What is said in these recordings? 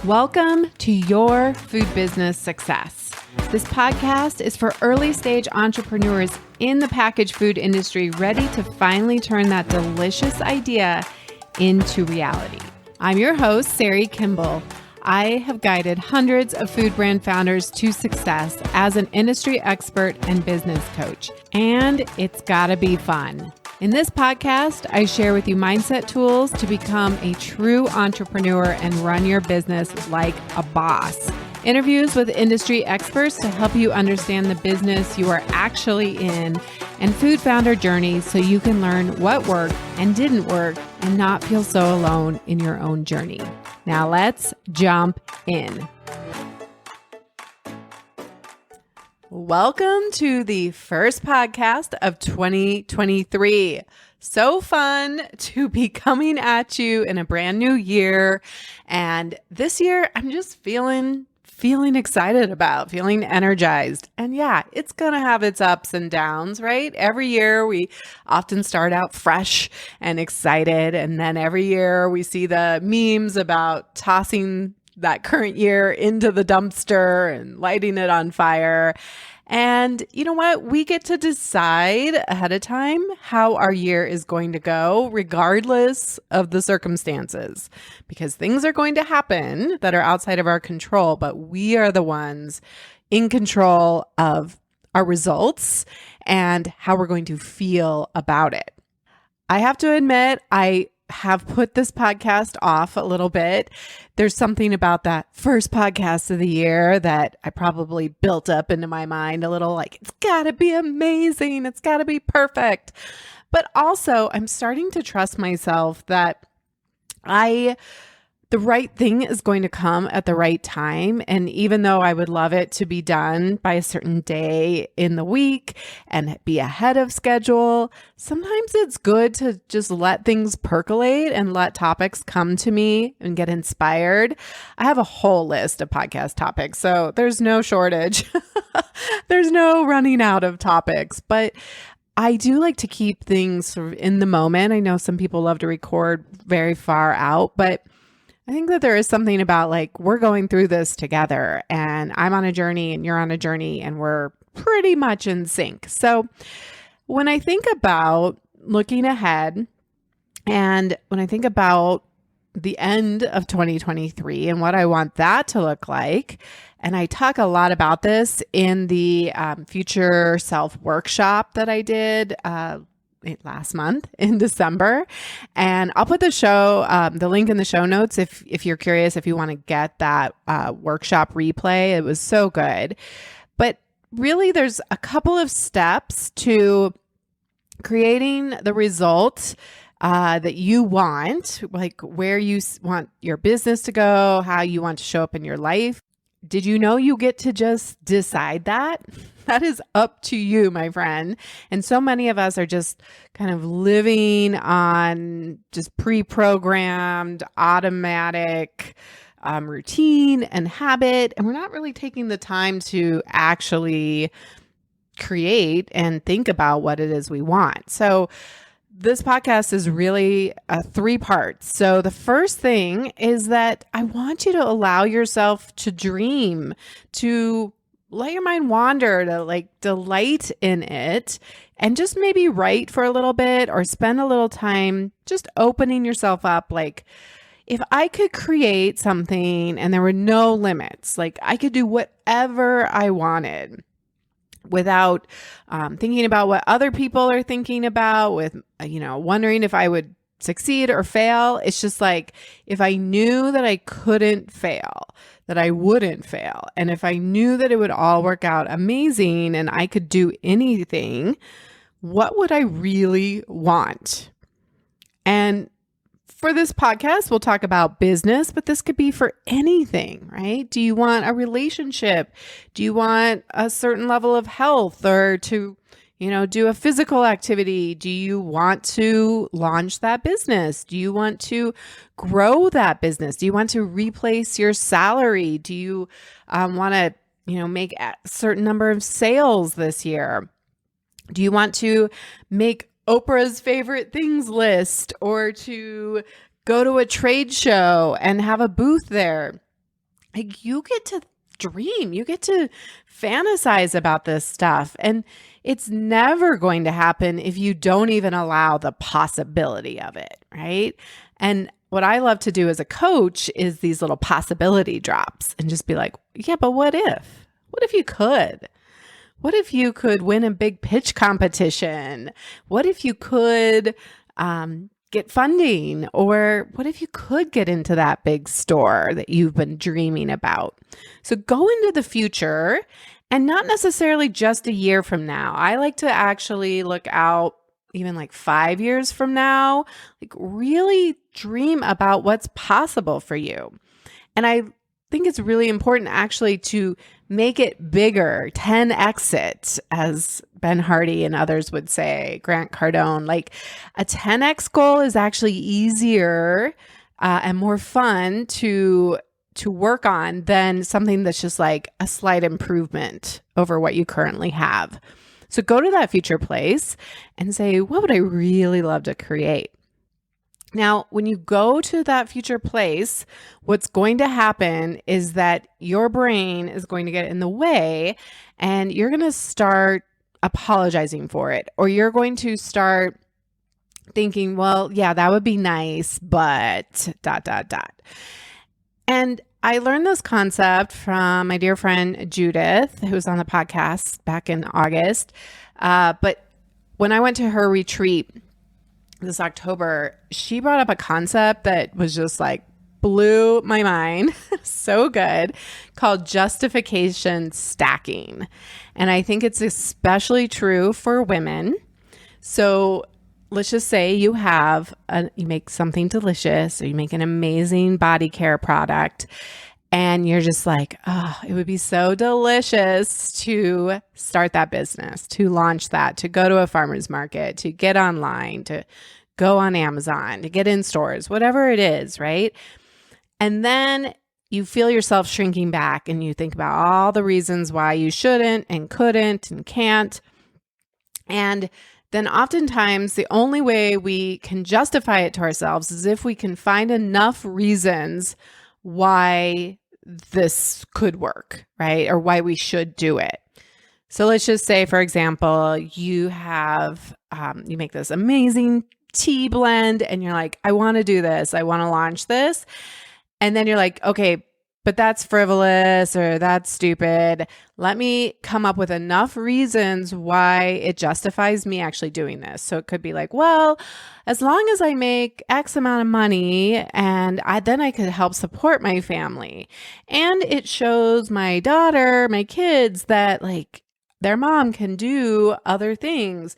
Welcome to Your Food Business Success. This podcast is for early stage entrepreneurs in the packaged food industry ready to finally turn that delicious idea into reality. I'm your host, Sari Kimball. I have guided hundreds of food brand founders to success as an industry expert and business coach, and it's gotta be fun. In this podcast, I share with you mindset tools to become a true entrepreneur and run your business like a boss. Interviews with industry experts to help you understand the business you are actually in, and food founder journeys so you can learn what worked and didn't work and not feel so alone in your own journey. Now let's jump in. Welcome to the first podcast of 2023. So fun to be coming at you in a brand new year. And this year, I'm just feeling excited about, feeling energized. And yeah, it's going to have its ups and downs, right? Every year we often start out fresh and excited. And then every year we see the memes about tossing that current year into the dumpster and lighting it on fire. And you know what? We get to decide ahead of time how our year is going to go, regardless of the circumstances, because things are going to happen that are outside of our control, but we are the ones in control of our results and how we're going to feel about it. I have to admit, I have put this podcast off a little bit. There's something about that first podcast of the year that I probably built up into my mind a little, like, it's got to be amazing. It's got to be perfect. But also, I'm starting to trust myself that the right thing is going to come at the right time. And even though I would love it to be done by a certain day in the week and be ahead of schedule, sometimes it's good to just let things percolate and let topics come to me and get inspired. I have a whole list of podcast topics, so there's no shortage. There's no running out of topics, but I do like to keep things sort of in the moment. I know some people love to record very far out, but I think that there is something about, like, we're going through this together and I'm on a journey and you're on a journey and we're pretty much in sync. So when I think about looking ahead and when I think about the end of 2023 and what I want that to look like, and I talk a lot about this in the Future Self workshop that I did last month in December. And I'll put the link in the show notes if you're curious, if you want to get that workshop replay. It was so good. But really, there's a couple of steps to creating the result that you want, like where you want your business to go, how you want to show up in your life. Did you know you get to just decide that? That is up to you, my friend. And so many of us are just kind of living on just pre-programmed, automatic routine and habit. And we're not really taking the time to actually create and think about what it is we want. So this podcast is really 3 parts. So the first thing is that I want you to allow yourself to dream, to let your mind wander, to like delight in it, and just maybe write for a little bit or spend a little time just opening yourself up. Like, if I could create something and there were no limits, like I could do whatever I wanted without thinking about what other people are thinking about, with, wondering if I would succeed or fail. It's just like, if I knew that I couldn't fail, that I wouldn't fail, and if I knew that it would all work out amazing and I could do anything, what would I really want? And for this podcast, we'll talk about business, but this could be for anything, right? Do you want a relationship? Do you want a certain level of health, or to, do a physical activity? Do you want to launch that business? Do you want to grow that business? Do you want to replace your salary? Do you want to, make a certain number of sales this year? Do you want to make Oprah's favorite things list, or to go to a trade show and have a booth there? Like you get to dream, you get to fantasize about this stuff. And it's never going to happen if you don't even allow the possibility of it, right? And what I love to do as a coach is these little possibility drops and just be like, yeah, but what if? What if you could? What if you could win a big pitch competition? What if you could get funding? Or what if you could get into that big store that you've been dreaming about? So go into the future and not necessarily just a year from now. I like to actually look out even like 5 years from now, like really dream about what's possible for you. And I think it's really important actually to make it bigger, 10x it, as Ben Hardy and others would say, Grant Cardone. Like a 10x goal is actually easier and more fun to work on than something that's just like a slight improvement over what you currently have. So go to that future place and say, what would I really love to create? Now, when you go to that future place, what's going to happen is that your brain is going to get in the way and you're going to start apologizing for it, or you're going to start thinking, well, yeah, that would be nice, but ... And I learned this concept from my dear friend Judith, who was on the podcast back in August. But when I went to her retreat this October, she brought up a concept that was just like blew my mind. So good, called justification stacking. And I think it's especially true for women. So let's just say you make something delicious, or you make an amazing body care product, and you're just like, oh, it would be so delicious to start that business, to launch that, to go to a farmer's market, to get online, to go on Amazon, to get in stores, whatever it is, right? And then you feel yourself shrinking back and you think about all the reasons why you shouldn't and couldn't and can't. And then oftentimes the only way we can justify it to ourselves is if we can find enough reasons why this could work, right? Or why we should do it. So let's just say, for example, you make this amazing tea blend and you're like, I want to do this. I want to launch this. And then you're like, okay, but that's frivolous or that's stupid. Let me come up with enough reasons why it justifies me actually doing this. So it could be like, well, as long as I make X amount of money and then I could help support my family. And it shows my daughter, my kids that like their mom can do other things.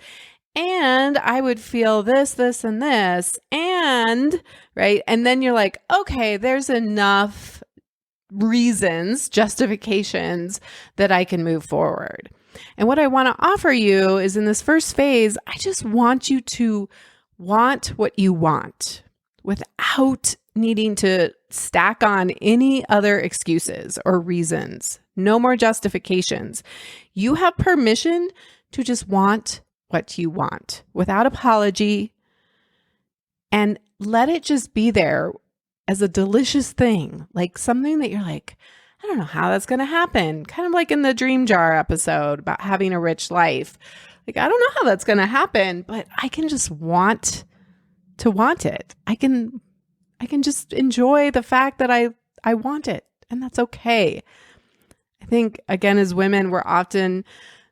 And I would feel this, this, and this. And, right. And then you're like, okay, there's enough reasons, justifications that I can move forward. And what I want to offer you is in this first phase, I just want you to want what you want without needing to stack on any other excuses or reasons. No more justifications. You have permission to just want what you want without apology, and let it just be there as a delicious thing, like something that you're like, I don't know how that's going to happen. Kind of like in the Dream Jar episode about having a rich life. Like, I don't know how that's going to happen, but I can just want to want it. I can just enjoy the fact that I want it, and that's okay. I think, again, as women, we're often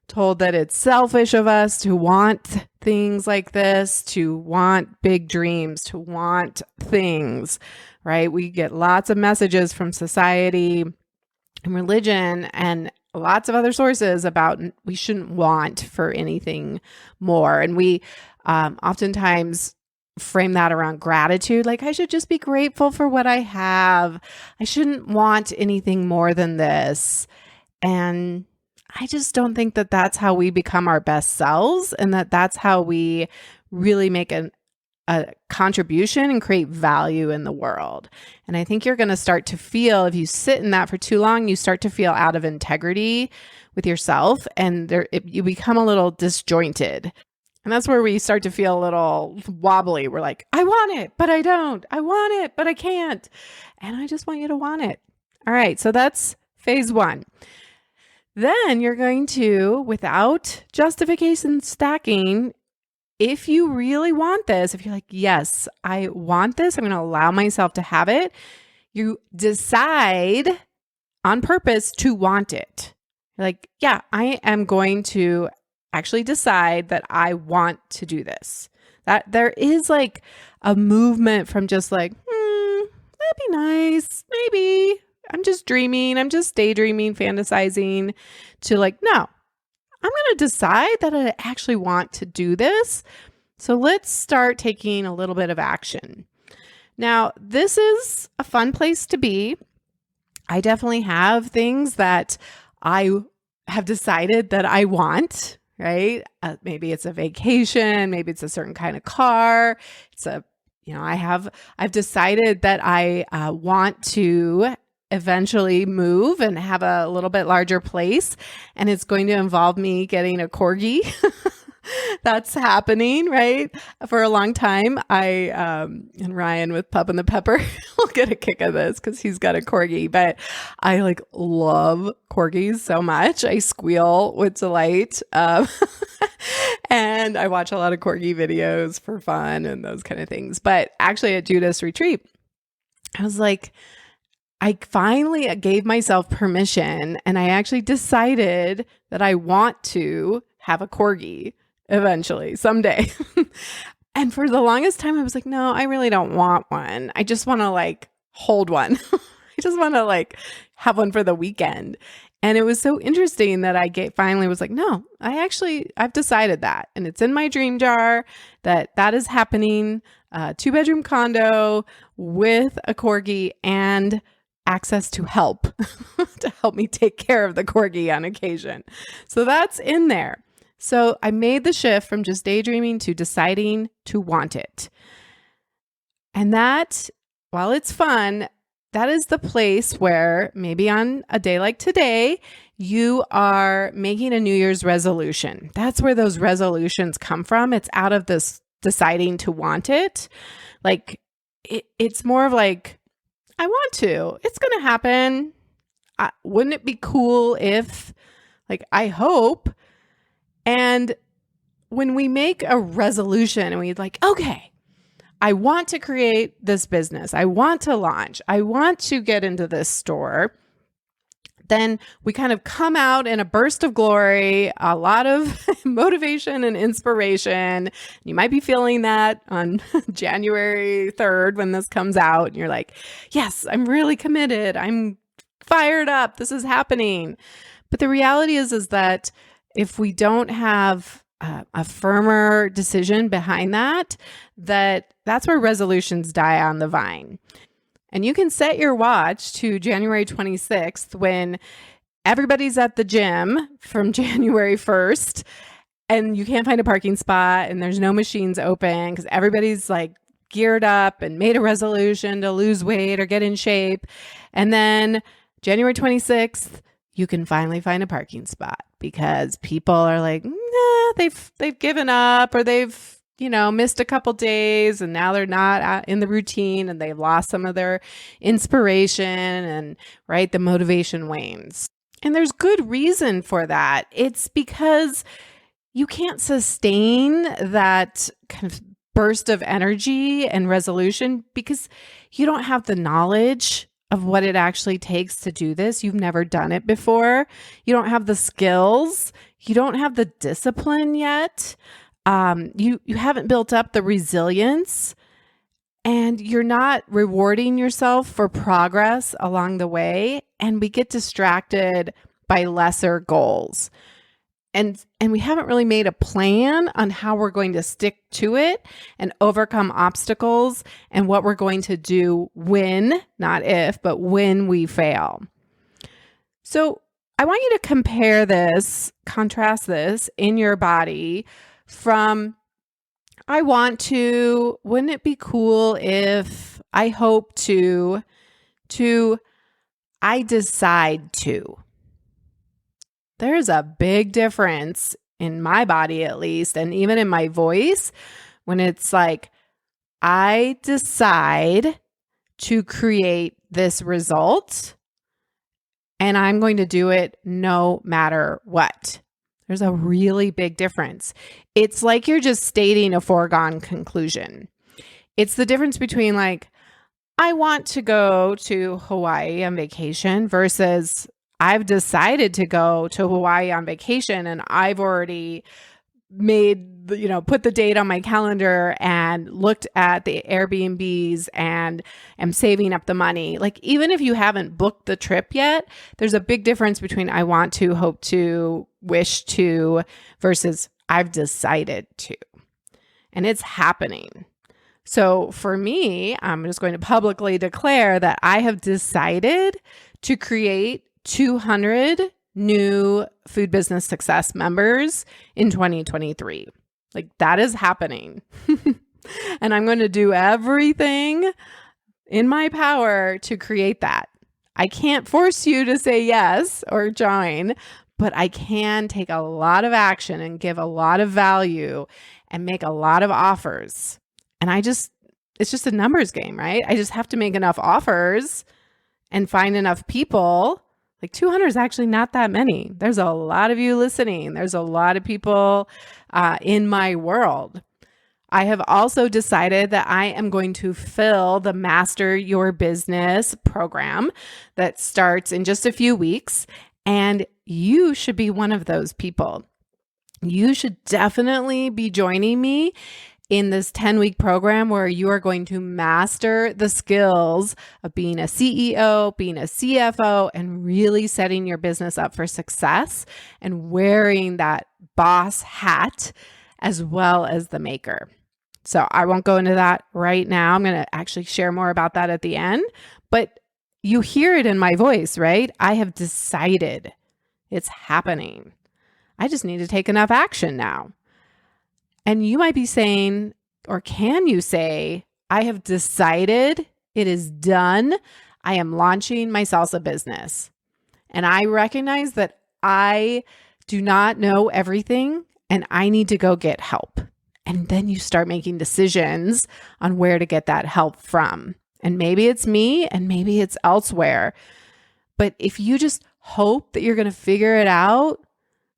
told that it's selfish of us to want things like this, to want big dreams, to want things, right? We get lots of messages from society and religion and lots of other sources about we shouldn't want for anything more. And we oftentimes frame that around gratitude. Like, I should just be grateful for what I have. I shouldn't want anything more than this. And I just don't think that that's how we become our best selves, and that that's how we really make a contribution and create value in the world. And I think you're going to start to feel, if you sit in that for too long, you start to feel out of integrity with yourself, and you become a little disjointed. And that's where we start to feel a little wobbly. We're like, I want it, but I don't. I want it, but I can't. And I just want you to want it. All right, so that's phase one. Then you're going to, without justification stacking, if you really want this, if you're like, yes, I want this, I'm going to allow myself to have it, you decide on purpose to want it. You're like, yeah, I am going to actually decide that I want to do this. That there is like a movement from just like, that'd be nice. Maybe I'm just dreaming. I'm just daydreaming, fantasizing, to like, no, I'm going to decide that I actually want to do this. So let's start taking a little bit of action. Now, this is a fun place to be. I definitely have things that I have decided that I want, right? Maybe it's a vacation, maybe it's a certain kind of car. I've decided that I want to eventually move and have a little bit larger place, and it's going to involve me getting a corgi. That's happening, right? For a long time, and Ryan with Pup and the Pepper will get a kick of this because he's got a corgi, but I like love corgis so much. I squeal with delight. And I watch a lot of corgi videos for fun and those kind of things. But actually at Judas Retreat, I was like, I finally gave myself permission, and I actually decided that I want to have a corgi eventually, someday. And for the longest time, I was like, no, I really don't want one. I just want to like hold one. I just want to like have one for the weekend. And it was so interesting that finally was like, no, I've decided that. And it's in my dream jar that is happening. 2-bedroom condo with a corgi and access to help to help me take care of the corgi on occasion. So that's in there. So I made the shift from just daydreaming to deciding to want it. And that, while it's fun, that is the place where maybe on a day like today, you are making a New Year's resolution. That's where those resolutions come from. It's out of this deciding to want it. Like it's more of like, I want to. It's going to happen. Wouldn't it be cool if, like, I hope. And when we make a resolution and we're like, okay, I want to create this business. I want to launch. I want to get into this store. Then we kind of come out in a burst of glory, a lot of motivation and inspiration. You might be feeling that on January 3rd when this comes out. And you're like, yes, I'm really committed. I'm fired up. This is happening. But the reality is that if we don't have a firmer decision behind that's where resolutions die on the vine. And you can set your watch to January 26th when everybody's at the gym from January 1st and you can't find a parking spot and there's no machines open because everybody's like geared up and made a resolution to lose weight or get in shape. And then January 26th, you can finally find a parking spot because people are like, nah, they've given up or they've missed a couple days and now they're not in the routine and they've lost some of their inspiration and right, the motivation wanes. And there's good reason for that. It's because you can't sustain that kind of burst of energy and resolution because you don't have the knowledge of what it actually takes to do this. You've never done it before. You don't have the skills. You don't have the discipline yet. You haven't built up the resilience, and you're not rewarding yourself for progress along the way. And we get distracted by lesser goals. And we haven't really made a plan on how we're going to stick to it and overcome obstacles and what we're going to do when, not if, but when we fail. So I want you to contrast this in your body from, I want to, wouldn't it be cool if, I hope to, I decide to. There's a big difference in my body, at least, and even in my voice, when it's like, I decide to create this result and I'm going to do it no matter what. There's a really big difference. It's like you're just stating a foregone conclusion. It's the difference between like, I want to go to Hawaii on vacation versus I've decided to go to Hawaii on vacation and I've already put the date on my calendar and looked at the Airbnbs and am saving up the money. Like, even if you haven't booked the trip yet, there's a big difference between I want to, hope to, wish to versus I've decided to. And it's happening. So for me, I'm just going to publicly declare that I have decided to create 200 new Food Business Success members in 2023. Like, that is happening. And I'm going to do everything in my power to create that. I can't force you to say yes or join, but I can take a lot of action and give a lot of value and make a lot of offers. And it's just a numbers game, right? I just have to make enough offers and find enough people. Like, 200 is actually not that many. There's a lot of you listening. There's a lot of people in my world. I have also decided that I am going to fill the Master Your Business program that starts in just a few weeks. And you should be one of those people. You should definitely be joining me in this 10-week program where you are going to master the skills of being a CEO, being a CFO, and really setting your business up for success and wearing that boss hat as well as the maker. So I won't go into that right now. I'm going to actually share more about that at the end, but you hear it in my voice, right? I have decided. It's happening. I just need to take enough action now. And you might be saying, or can you say, I have decided, it is done. I am launching my salsa business. And I recognize that I do not know everything and I need to go get help. And then you start making decisions on where to get that help from. And maybe it's me and maybe it's elsewhere. But if you just hope that you're going to figure it out,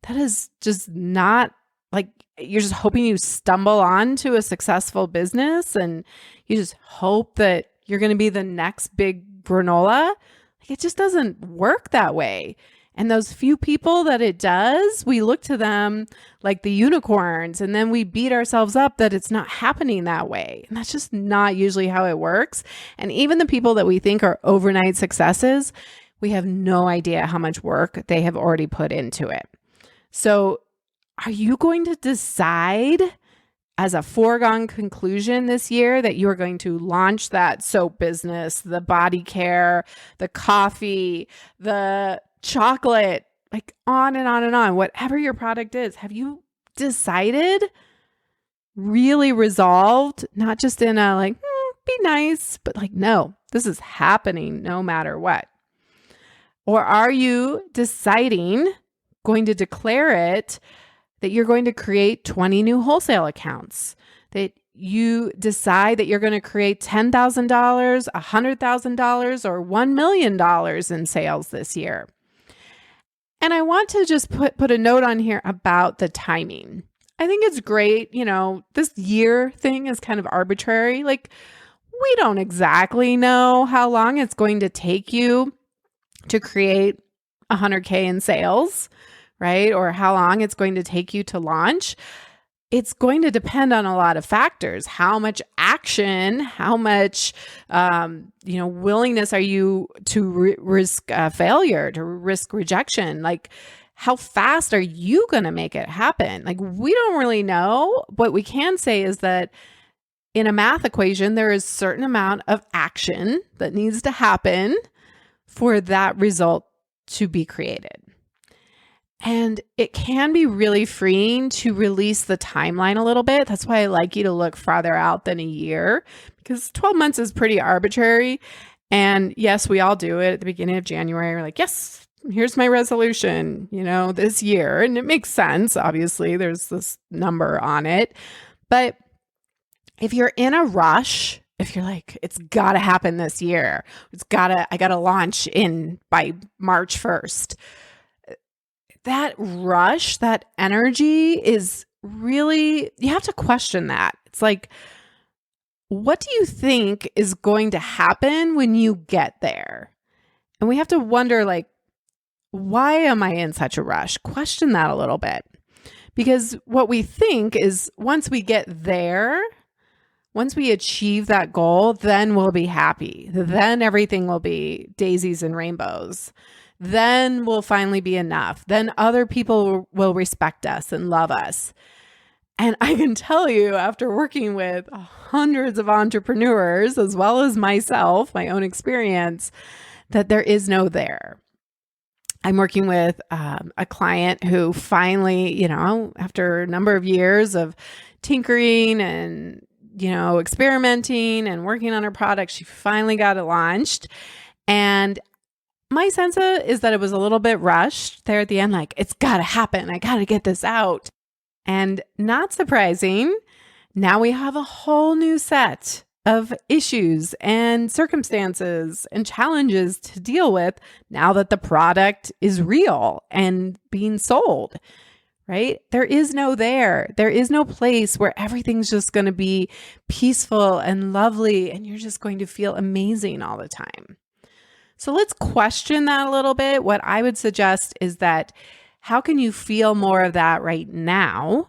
that is just not like, you're just hoping you stumble onto a successful business and you just hope that you're going to be the next big granola. Like, it just doesn't work that way. And those few people that it does, we look to them like the unicorns, and then we beat ourselves up that it's not happening that way. And that's just not usually how it works. And even the people that we think are overnight successes, we have no idea how much work they have already put into it. So are you going to decide as a foregone conclusion this year that you are going to launch that soap business, the body care, the coffee, the chocolate, like on and on and on, whatever your product is? Have you decided, really resolved, not just in a like, be nice, but like, no, this is happening no matter what? Or are you deciding, going to declare it, that you're going to create 20 new wholesale accounts, that you decide that you're going to create $10,000, $100,000, or $1 million in sales this year? And I want to just put a note on here about the timing. I think it's great. This year thing is kind of arbitrary. Like, we don't exactly know how long it's going to take you to create 100K in sales, right? Or how long it's going to take you to launch. It's going to depend on a lot of factors. How much action, how much, willingness are you to risk failure, to risk rejection? Like, how fast are you going to make it happen? Like, we don't really know. What we can say is that in a math equation, there is a certain amount of action that needs to happen for that result to be created. And it can be really freeing to release the timeline a little bit. That's why I like you to look farther out than a year, because 12 months is pretty arbitrary. And yes, we all do it at the beginning of January. We're like, yes, here's my resolution, this year. And it makes sense. Obviously, there's this number on it. But if you're in a rush if you're like, it's got to happen this year. I got to launch in by March 1st. That rush, that energy is really, you have to question that. It's like, what do you think is going to happen when you get there? And we have to wonder, like, why am I in such a rush? Question that a little bit. Because what we think is once we get there, once we achieve that goal, then we'll be happy. Then everything will be daisies and rainbows. Then we'll finally be enough. Then other people will respect us and love us. And I can tell you, after working with hundreds of entrepreneurs, as well as myself, my own experience, that there is no there. I'm working with a client who finally, after a number of years of tinkering and, experimenting and working on her product, she finally got it launched. And my sense is that it was a little bit rushed there at the end, like, it's got to happen. I got to get this out. And not surprising, now we have a whole new set of issues and circumstances and challenges to deal with now that the product is real and being sold, right? There is no place where everything's just going to be peaceful and lovely and you're just going to feel amazing all the time. So let's question that a little bit. What I would suggest is that how can you feel more of that right now?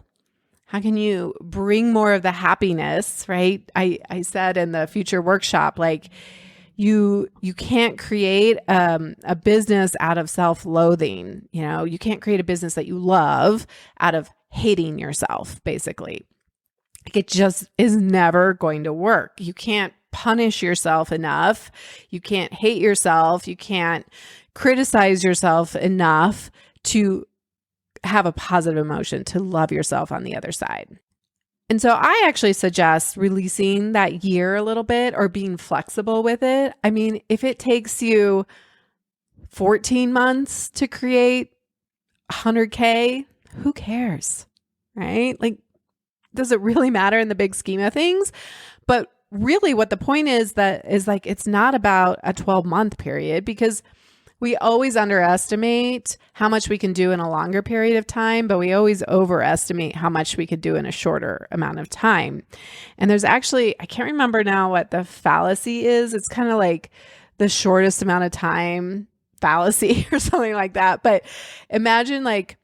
How can you bring more of the happiness, right? I said in the future workshop, like you can't create a business out of self-loathing. You can't create a business that you love out of hating yourself, basically. Like it just is never going to work. You can't punish yourself enough. You can't hate yourself. You can't criticize yourself enough to have a positive emotion, to love yourself on the other side. And so I actually suggest releasing that year a little bit or being flexible with it. I mean, if it takes you 14 months to create 100K, who cares, right? Like, does it really matter in the big scheme of things? But really what the point is like, it's not about a 12-month period, because we always underestimate how much we can do in a longer period of time, but we always overestimate how much we could do in a shorter amount of time. And there's actually, I can't remember now what the fallacy is. It's kind of like the shortest amount of time fallacy or something like that. But imagine like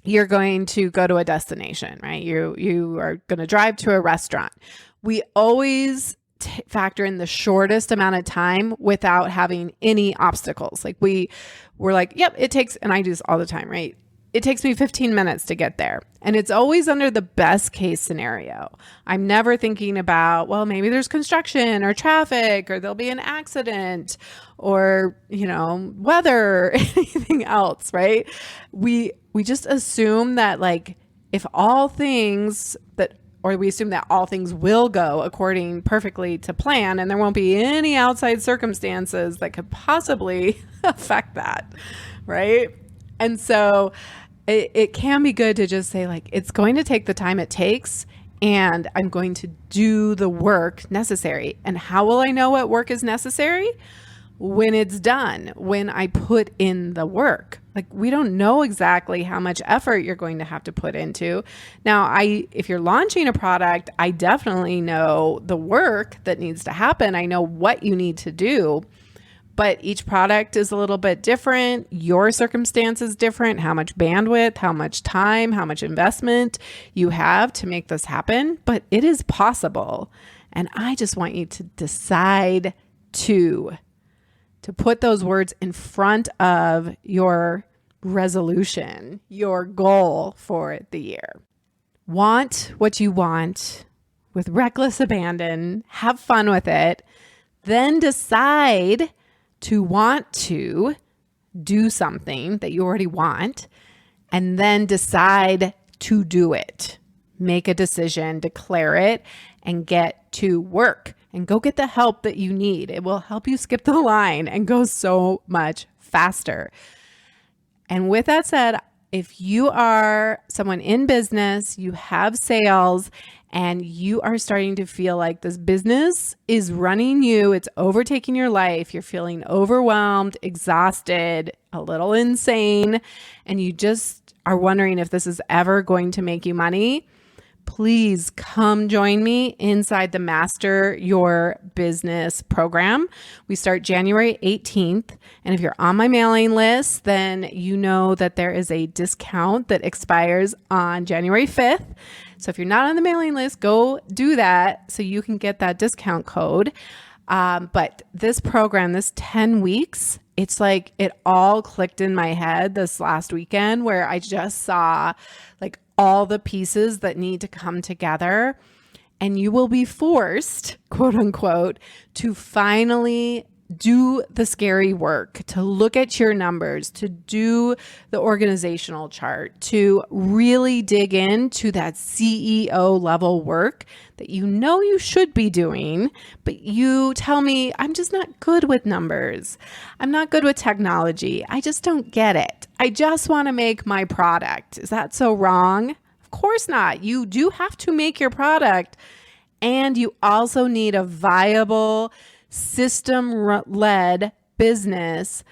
you're going to go to a destination, right? You are going to drive to a restaurant. We always factor in the shortest amount of time without having any obstacles. Like we're like, yep, it takes, and I do this all the time, right? It takes me 15 minutes to get there. And it's always under the best case scenario. I'm never thinking about, well, maybe there's construction or traffic or there'll be an accident or, weather or anything else, right? We just assume that like if all things or we assume that all things will go according perfectly to plan and there won't be any outside circumstances that could possibly affect that, right? And so it can be good to just say like, it's going to take the time it takes and I'm going to do the work necessary. And how will I know what work is necessary? When it's done, when I put in the work. Like we don't know exactly how much effort you're going to have to put into. Now, if you're launching a product, I definitely know the work that needs to happen. I know what you need to do, but each product is a little bit different. Your circumstance is different, how much bandwidth, how much time, how much investment you have to make this happen, but it is possible. And I just want you to decide to put those words in front of your resolution, your goal for the year. Want what you want with reckless abandon, have fun with it, then decide to want to do something that you already want, and then decide to do it. Make a decision, declare it, and get to work. And go get the help that you need. It will help you skip the line and go so much faster. And with that said, if you are someone in business, you have sales, and you are starting to feel like this business is running you. It's overtaking your life. You're feeling overwhelmed, exhausted, a little insane, and you just are wondering if this is ever going to make you money. Please come join me inside the Master Your Business program. We start January 18th. And if you're on my mailing list, then you know that there is a discount that expires on January 5th. So if you're not on the mailing list, go do that so you can get that discount code. But this program, this 10 weeks, it's like it all clicked in my head this last weekend where I just saw like all the pieces that need to come together, and you will be forced, quote unquote, to finally do the scary work, to look at your numbers, to do the organizational chart, to really dig into that CEO level work that you know you should be doing, but you tell me, I'm just not good with numbers. I'm not good with technology. I just don't get it. I just want to make my product. Is that so wrong? Of course not. You do have to make your product, and you also need a viable system-led business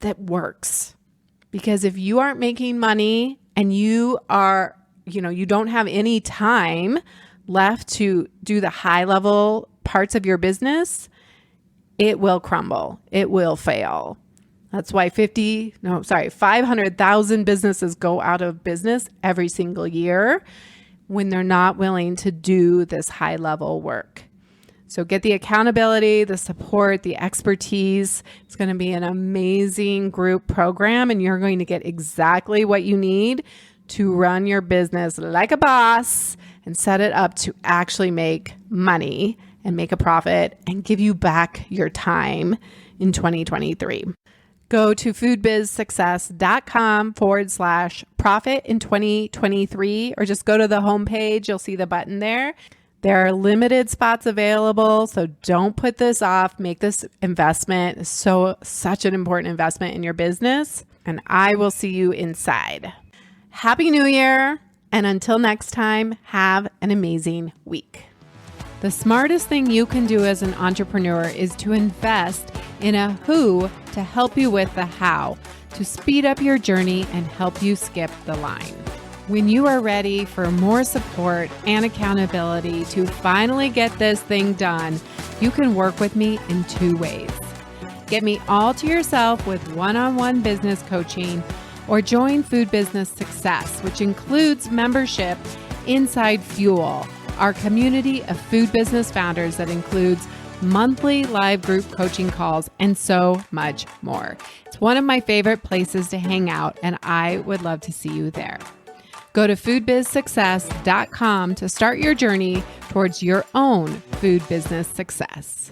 that works. Because if you aren't making money and you are, you don't have any time left to do the high-level parts of your business, it will crumble. It will fail. That's why 500,000 businesses go out of business every single year when they're not willing to do this high-level work. So get the accountability, the support, the expertise. It's going to be an amazing group program, and you're going to get exactly what you need to run your business like a boss and set it up to actually make money and make a profit and give you back your time in 2023. Go to foodbizsuccess.com/profit in 2023, or just go to the homepage. You'll see the button there. There are limited spots available, so don't put this off. Make this investment such an important investment in your business, and I will see you inside. Happy New Year, and until next time, have an amazing week. The smartest thing you can do as an entrepreneur is to invest in a who to help you with the how, to speed up your journey and help you skip the line. When you are ready for more support and accountability to finally get this thing done, you can work with me in 2 ways. Get me all to yourself with one-on-one business coaching, or join Food Business Success, which includes membership inside Fuel, our community of food business founders that includes monthly live group coaching calls and so much more. It's one of my favorite places to hang out, and I would love to see you there. Go to foodbizsuccess.com to start your journey towards your own food business success.